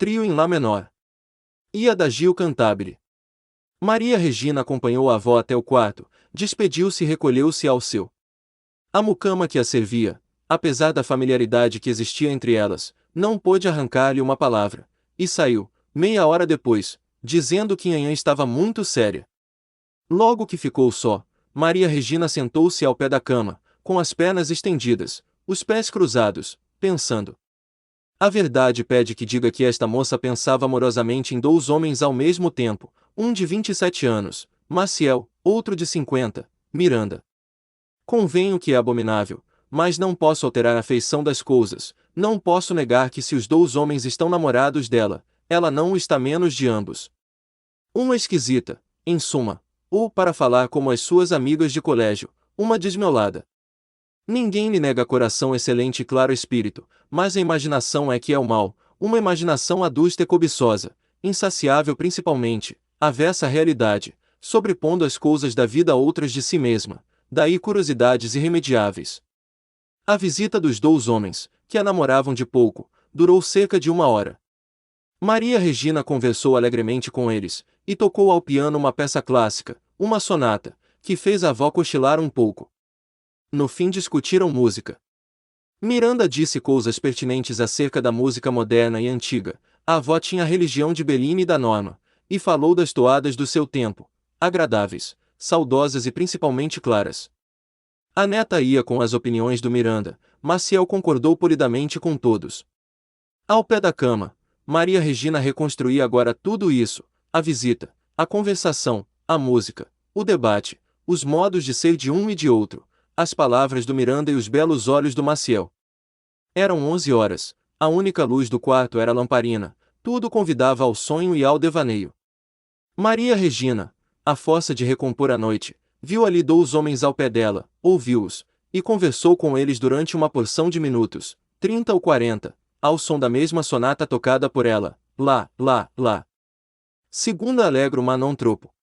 trio em Lá menor. E Adagio cantabile. Maria Regina acompanhou a avó até o quarto, despediu-se e recolheu-se ao seu. A mucama que a servia, apesar da familiaridade que existia entre elas, não pôde arrancar-lhe uma palavra, e saiu, meia hora depois, dizendo que Nhanhã estava muito séria. Logo que ficou só, Maria Regina sentou-se ao pé da cama, com as pernas estendidas, os pés cruzados, pensando. A verdade pede que diga que esta moça pensava amorosamente em 2 homens ao mesmo tempo, um de 27 anos, Maciel, outro de 50, Miranda. Convenho que é abominável, mas não posso alterar a feição das coisas, não posso negar que se os 2 homens estão namorados dela, ela não o está menos de ambos. Uma esquisita, em suma, ou, para falar como as suas amigas de colégio, uma desmiolada. Ninguém lhe nega coração excelente e claro espírito, mas a imaginação é que é o mal, uma imaginação adusta e cobiçosa, insaciável principalmente, avessa à realidade, sobrepondo as coisas da vida a outras de si mesma, daí curiosidades irremediáveis. A visita dos 2 homens, que a namoravam de pouco, durou cerca de 1 hora. Maria Regina conversou alegremente com eles, e tocou ao piano uma peça clássica, uma sonata, que fez a avó cochilar um pouco. No fim discutiram música. Miranda disse coisas pertinentes acerca da música moderna e antiga, a avó tinha a religião de Bellini e da Norma, e falou das toadas do seu tempo, agradáveis, saudosas e principalmente claras. A neta ia com as opiniões do Miranda, Maciel concordou polidamente com todos. Ao pé da cama, Maria Regina reconstruía agora tudo isso, a visita, a conversação, a música, o debate, os modos de ser de um e de outro, as palavras do Miranda e os belos olhos do Maciel. Eram 11 horas, a única luz do quarto era a lamparina, tudo convidava ao sonho e ao devaneio. Maria Regina, à força de recompor a noite, viu ali 2 homens ao pé dela, ouviu-os, e conversou com eles durante uma porção de minutos, 30 ou 40, ao som da mesma sonata tocada por ela, lá, lá, lá. Segunda Allegro ma non troppo.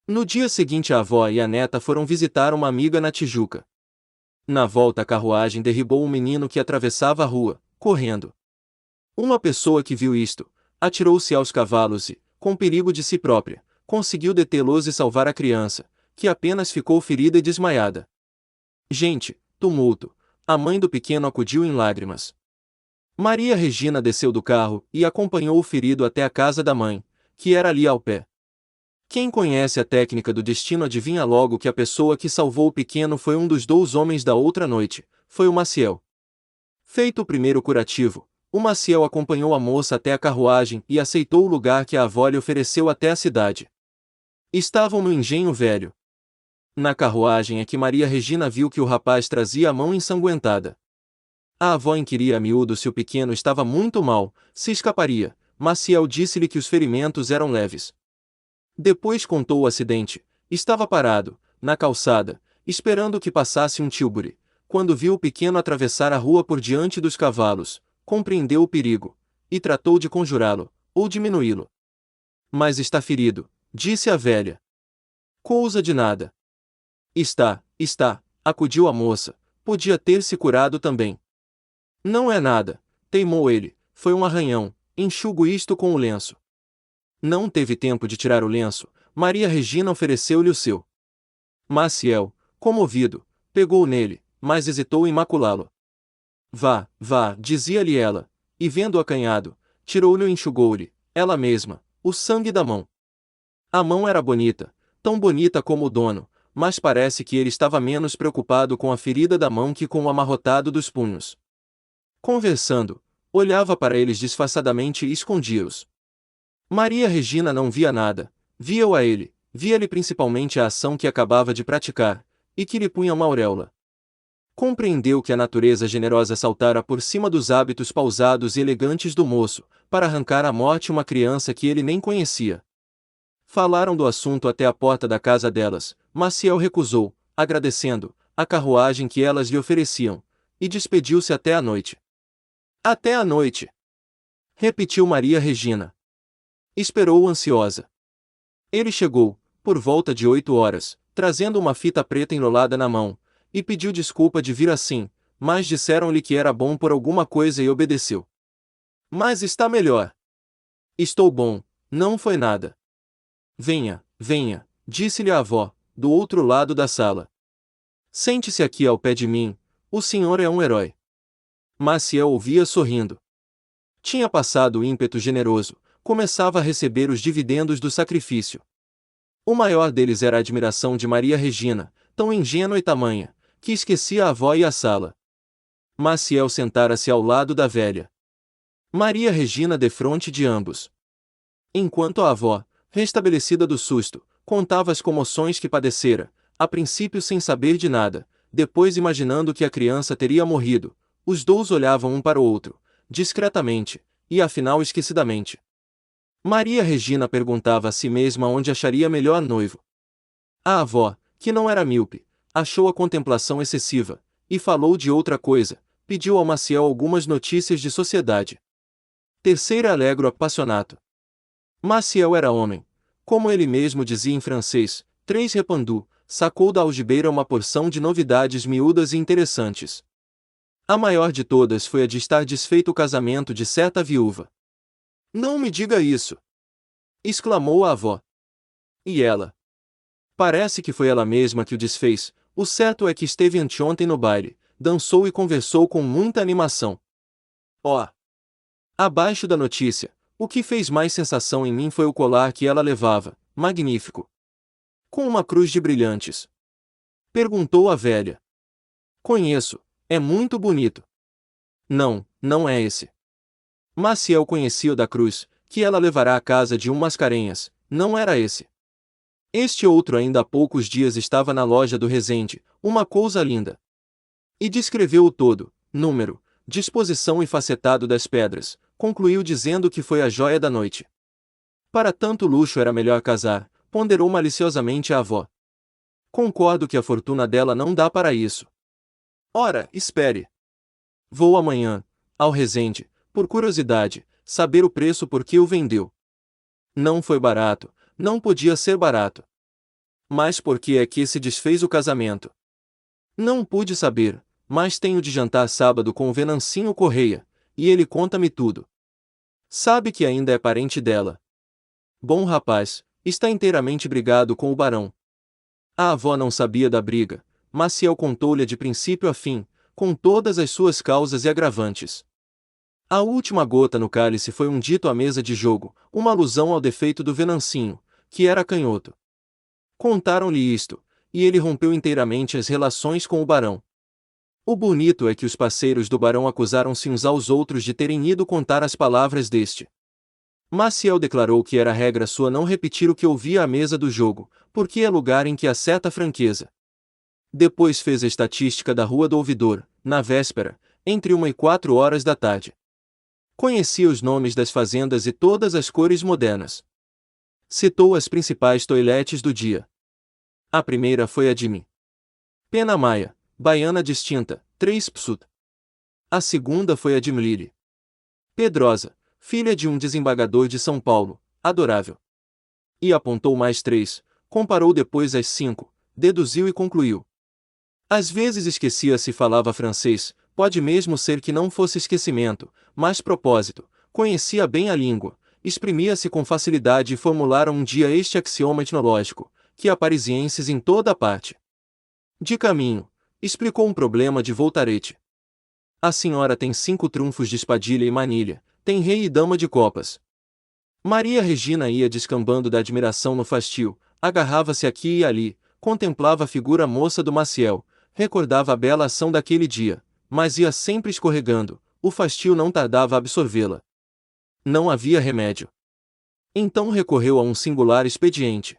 No dia seguinte a avó e a neta foram visitar uma amiga na Tijuca. Na volta a carruagem derribou um menino que atravessava a rua, correndo. Uma pessoa que viu isto, atirou-se aos cavalos e, com perigo de si própria, conseguiu detê-los e salvar a criança, que apenas ficou ferida e desmaiada. Gente, tumulto, a mãe do pequeno acudiu em lágrimas. Maria Regina desceu do carro e acompanhou o ferido até a casa da mãe, que era ali ao pé. Quem conhece a técnica do destino adivinha logo que a pessoa que salvou o pequeno foi um dos 2 homens da outra noite, foi o Maciel. Feito o primeiro curativo, o Maciel acompanhou a moça até a carruagem e aceitou o lugar que a avó lhe ofereceu até a cidade. Estavam no engenho velho. Na carruagem é que Maria Regina viu que o rapaz trazia a mão ensanguentada. A avó inquiria a miúdo se o pequeno estava muito mal, se escaparia. Maciel disse-lhe que os ferimentos eram leves. Depois contou o acidente. Estava parado, na calçada, esperando que passasse um tílburi. Quando viu o pequeno atravessar a rua por diante dos cavalos, compreendeu o perigo, e tratou de conjurá-lo, ou diminuí-lo. Mas está ferido, disse a velha. Cousa de nada. Está, acudiu a moça, podia ter se curado também. Não é nada, teimou ele, foi um arranhão, enxugo isto com o lenço. Não teve tempo de tirar o lenço, Maria Regina ofereceu-lhe o seu. Maciel, comovido, pegou nele, mas hesitou em maculá-lo. Vá, dizia-lhe ela, e vendo-o acanhado, tirou-lhe e enxugou-lhe, ela mesma, o sangue da mão. A mão era bonita, tão bonita como o dono, mas parece que ele estava menos preocupado com a ferida da mão que com o amarrotado dos punhos. Conversando, olhava para eles disfarçadamente e escondia-os. Maria Regina não via nada, via-o a ele, via-lhe principalmente a ação que acabava de praticar, e que lhe punha uma auréola. Compreendeu que a natureza generosa saltara por cima dos hábitos pausados e elegantes do moço, para arrancar à morte uma criança que ele nem conhecia. Falaram do assunto até a porta da casa delas, Maciel recusou, agradecendo, a carruagem que elas lhe ofereciam, e despediu-se até a noite. Até a noite! Repetiu Maria Regina. Esperou ansiosa. Ele chegou, por volta de 8 horas, trazendo uma fita preta enrolada na mão, e pediu desculpa de vir assim, mas disseram-lhe que era bom por alguma coisa e obedeceu. Mas está melhor. Estou bom, não foi nada. Venha, venha, disse-lhe a avó, do outro lado da sala. Sente-se aqui ao pé de mim, o senhor é um herói. Maciel ouvia sorrindo. Tinha passado o ímpeto generoso, começava a receber os dividendos do sacrifício. O maior deles era a admiração de Maria Regina, tão ingênua e tamanha, que esquecia a avó e a sala. Maciel sentara-se ao lado da velha. Maria Regina defronte de ambos. Enquanto a avó, restabelecida do susto, contava as comoções que padecera, a princípio sem saber de nada, depois imaginando que a criança teria morrido, os dois olhavam um para o outro, discretamente, e afinal esquecidamente. Maria Regina perguntava a si mesma onde acharia melhor noivo. A avó, que não era míope, achou a contemplação excessiva, e falou de outra coisa, pediu ao Maciel algumas notícias de sociedade. Terceira alegro apaixonato. Maciel era homem. Como ele mesmo dizia em francês, três repandu, sacou da algibeira uma porção de novidades miúdas e interessantes. A maior de todas foi a de estar desfeito o casamento de certa viúva. Não me diga isso! Exclamou a avó. E ela? Parece que foi ela mesma que o desfez, o certo é que esteve anteontem no baile, dançou e conversou com muita animação. Oh! Abaixo da notícia, o que fez mais sensação em mim foi o colar que ela levava, magnífico. Com uma cruz de brilhantes. Perguntou a velha. Conheço, é muito bonito. Não, não é esse. Maciel conhecia o da cruz, que ela levará à casa de um Mascarenhas, não era esse. Este outro ainda há poucos dias estava na loja do Resende, uma coisa linda. E descreveu o todo, número, disposição e facetado das pedras, concluiu dizendo que foi a joia da noite. Para tanto luxo era melhor casar, ponderou maliciosamente a avó. Concordo que a fortuna dela não dá para isso. Ora, espere. Vou amanhã, ao Resende, por curiosidade, saber o preço por que o vendeu. Não foi barato, não podia ser barato. Mas por que é que se desfez o casamento? Não pude saber, mas tenho de jantar sábado com o Venancinho Correia, e ele conta-me tudo. Sabe que ainda é parente dela. Bom rapaz, está inteiramente brigado com o barão. A avó não sabia da briga, Maciel contou-lhe de princípio a fim, com todas as suas causas e agravantes. A última gota no cálice foi um dito à mesa de jogo, uma alusão ao defeito do Venancinho, que era canhoto. Contaram-lhe isto, e ele rompeu inteiramente as relações com o barão. O bonito é que os parceiros do barão acusaram-se uns aos outros de terem ido contar as palavras deste. Maciel declarou que era regra sua não repetir o que ouvia à mesa do jogo, porque é lugar em que há certa franqueza. Depois fez a estatística da Rua do Ouvidor, na véspera, entre 1 e 4 horas da tarde. Conhecia os nomes das fazendas e todas as cores modernas. Citou as principais toiletes do dia. A primeira foi a de mim. Pena Maia, baiana distinta, 3 psut. A segunda foi a de Mliri. Pedrosa, filha de um desembargador de São Paulo, adorável. E apontou mais 3, comparou depois as 5, deduziu e concluiu. Às vezes esquecia se falava francês, pode mesmo ser que não fosse esquecimento, mas propósito, conhecia bem a língua, exprimia-se com facilidade e formularam um dia este axioma etnológico, que há parisienses em toda a parte. De caminho, explicou um problema de Voltarete. A senhora tem 5 trunfos de espadilha e manilha, tem rei e dama de copas. Maria Regina ia descambando da admiração no fastio, agarrava-se aqui e ali, contemplava a figura moça do Maciel, recordava a bela ação daquele dia, mas ia sempre escorregando, o fastio não tardava a absorvê-la. Não havia remédio. Então recorreu a um singular expediente.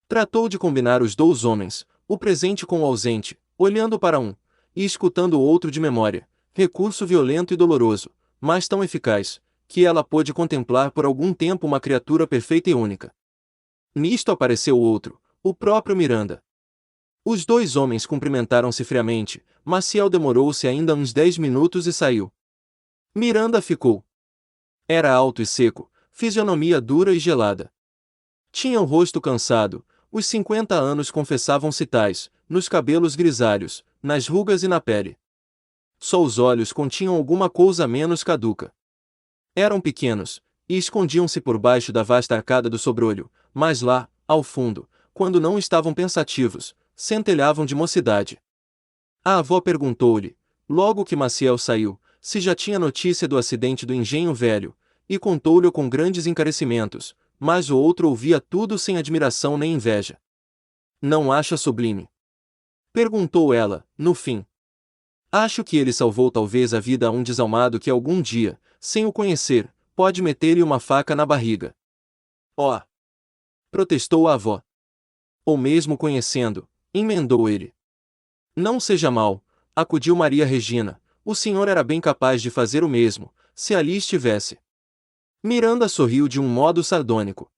Tratou de combinar os 2 homens, o presente com o ausente, olhando para um, e escutando o outro de memória, recurso violento e doloroso, mas tão eficaz, que ela pôde contemplar por algum tempo uma criatura perfeita e única. Nisto apareceu o outro, o próprio Miranda. Os 2 homens cumprimentaram-se friamente, Maciel demorou-se ainda uns 10 minutos e saiu. Miranda ficou. Era alto e seco, fisionomia dura e gelada. Tinha o rosto cansado, os 50 anos confessavam-se tais, nos cabelos grisalhos, nas rugas e na pele. Só os olhos continham alguma coisa menos caduca. Eram pequenos, e escondiam-se por baixo da vasta arcada do sobrolho, mas lá, ao fundo, quando não estavam pensativos, centelhavam de mocidade. A avó perguntou-lhe, logo que Maciel saiu, se já tinha notícia do acidente do engenho velho, e contou-lhe com grandes encarecimentos, mas o outro ouvia tudo sem admiração nem inveja. Não acha sublime? Perguntou ela, no fim. Acho que ele salvou talvez a vida a um desalmado que algum dia, sem o conhecer, pode meter-lhe uma faca na barriga. Oh! Protestou a avó. Ou mesmo conhecendo, emendou ele. Não seja mal, acudiu Maria Regina, o senhor era bem capaz de fazer o mesmo, se ali estivesse. Miranda sorriu de um modo sardônico.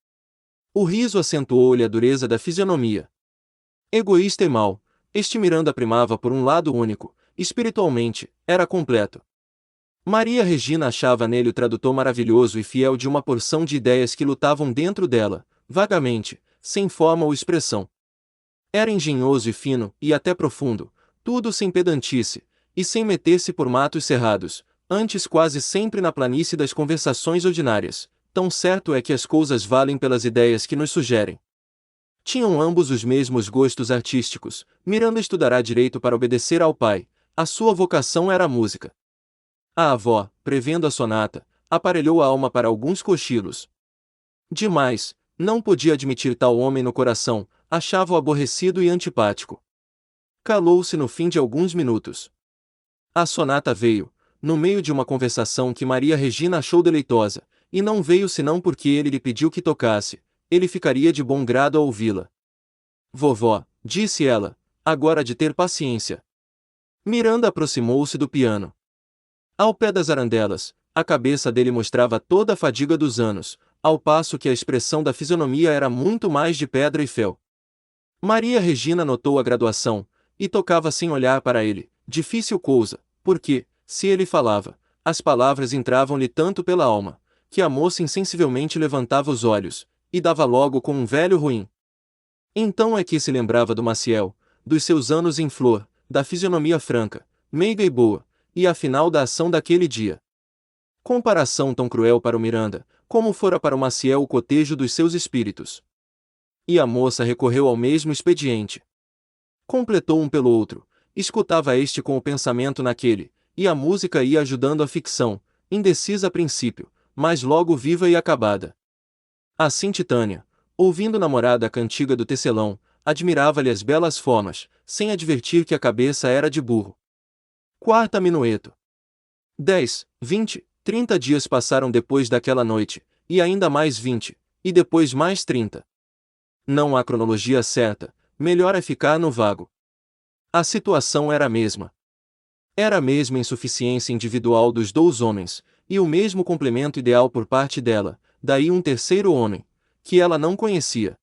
O riso acentuou-lhe a dureza da fisionomia. Egoísta e mau, este Miranda primava por um lado único, espiritualmente, era completo. Maria Regina achava nele o tradutor maravilhoso e fiel de uma porção de ideias que lutavam dentro dela, vagamente, sem forma ou expressão. Era engenhoso e fino, e até profundo, tudo sem pedantice, e sem meter-se por matos cerrados, antes quase sempre na planície das conversações ordinárias, tão certo é que as coisas valem pelas ideias que nos sugerem. Tinham ambos os mesmos gostos artísticos, Miranda estudará direito para obedecer ao pai, a sua vocação era a música. A avó, prevendo a sonata, aparelhou a alma para alguns cochilos. Demais, não podia admitir tal homem no coração, achava-o aborrecido e antipático. Calou-se no fim de alguns minutos. A sonata veio, no meio de uma conversação que Maria Regina achou deleitosa, e não veio senão porque ele lhe pediu que tocasse, ele ficaria de bom grado a ouvi-la. Vovó, disse ela, agora de ter paciência. Miranda aproximou-se do piano. Ao pé das arandelas, a cabeça dele mostrava toda a fadiga dos anos, ao passo que a expressão da fisionomia era muito mais de pedra e fel. Maria Regina notou a graduação, e tocava sem olhar para ele, difícil coisa, porque, se ele falava, as palavras entravam-lhe tanto pela alma, que a moça insensivelmente levantava os olhos, e dava logo com um velho ruim. Então é que se lembrava do Maciel, dos seus anos em flor, da fisionomia franca, meiga e boa, e afinal da ação daquele dia. Comparação tão cruel para o Miranda, como fora para o Maciel o cotejo dos seus espíritos. E a moça recorreu ao mesmo expediente. Completou um pelo outro, escutava este com o pensamento naquele, e a música ia ajudando a ficção, indecisa a princípio, mas logo viva e acabada. Assim Titânia, ouvindo namorada a cantiga do tecelão, admirava-lhe as belas formas, sem advertir que a cabeça era de burro. Quarta minueto. 10, 20, 30 dias passaram depois daquela noite, e ainda mais 20, e depois mais 30. Não há cronologia certa, melhor é ficar no vago. A situação era a mesma. Era a mesma insuficiência individual dos dois homens, e o mesmo complemento ideal por parte dela, daí um terceiro homem, que ela não conhecia.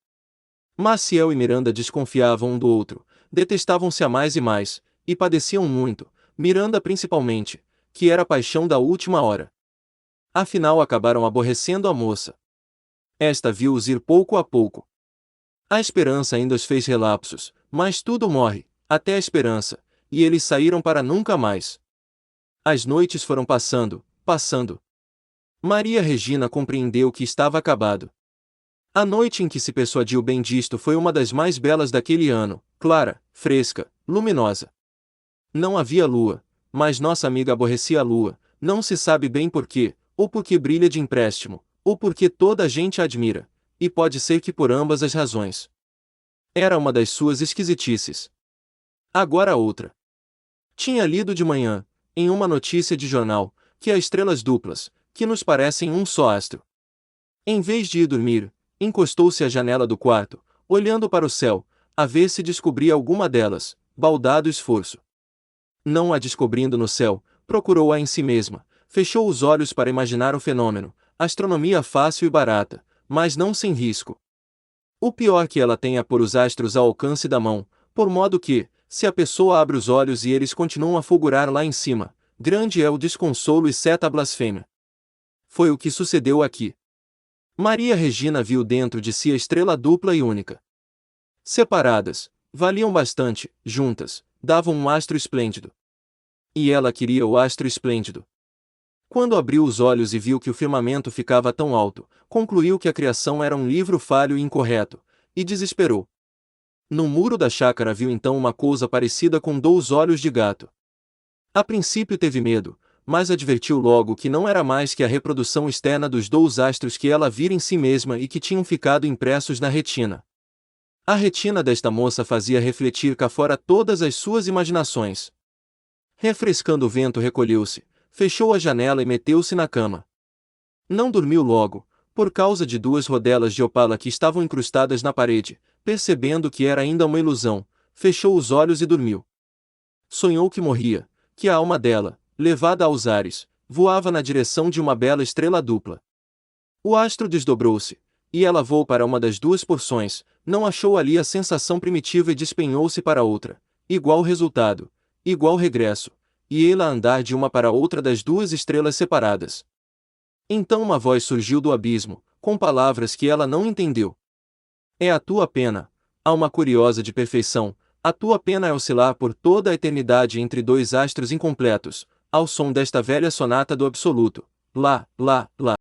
Maciel e Miranda desconfiavam um do outro, detestavam-se a mais e mais, e padeciam muito, Miranda principalmente, que era a paixão da última hora. Afinal acabaram aborrecendo a moça. Esta viu-os ir pouco a pouco. A esperança ainda os fez relapsos, mas tudo morre, até a esperança, e eles saíram para nunca mais. As noites foram passando, passando. Maria Regina compreendeu que estava acabado. A noite em que se persuadiu bem disto foi uma das mais belas daquele ano, clara, fresca, luminosa. Não havia lua, mas nossa amiga aborrecia a lua, não se sabe bem por quê, ou porque brilha de empréstimo, ou porque toda a gente a admira, e pode ser que por ambas as razões. Era uma das suas esquisitices. Agora outra. Tinha lido de manhã, em uma notícia de jornal, que há estrelas duplas, que nos parecem um só astro. Em vez de ir dormir, encostou-se à janela do quarto, olhando para o céu, a ver se descobria alguma delas, baldado esforço. Não a descobrindo no céu, procurou-a em si mesma, fechou os olhos para imaginar o fenômeno, astronomia fácil e barata, mas não sem risco. O pior que ela tem é pôr os astros ao alcance da mão, por modo que, se a pessoa abre os olhos e eles continuam a fulgurar lá em cima, grande é o desconsolo e certa blasfêmia. Foi o que sucedeu aqui. Maria Regina viu dentro de si a estrela dupla e única. Separadas, valiam bastante, juntas, davam um astro esplêndido. E ela queria o astro esplêndido. Quando abriu os olhos e viu que o firmamento ficava tão alto, concluiu que a criação era um livro falho e incorreto, e desesperou. No muro da chácara viu então uma coisa parecida com 2 olhos de gato. A princípio teve medo, mas advertiu logo que não era mais que a reprodução externa dos 2 astros que ela vira em si mesma e que tinham ficado impressos na retina. A retina desta moça fazia refletir cá fora todas as suas imaginações. Refrescando o vento, recolheu-se, fechou a janela e meteu-se na cama. Não dormiu logo, por causa de 2 rodelas de opala que estavam incrustadas na parede. Percebendo que era ainda uma ilusão, fechou os olhos e dormiu. Sonhou que morria, que a alma dela, levada aos ares, voava na direção de uma bela estrela dupla. O astro desdobrou-se, e ela voou para uma das 2 porções, não achou ali a sensação primitiva e despenhou-se para outra. Igual resultado, igual regresso, e ela a andar de uma para outra das 2 estrelas separadas. Então uma voz surgiu do abismo, com palavras que ela não entendeu. É a tua pena, alma curiosa de perfeição, a tua pena é oscilar por toda a eternidade entre 2 astros incompletos, ao som desta velha sonata do absoluto. Lá, lá, lá.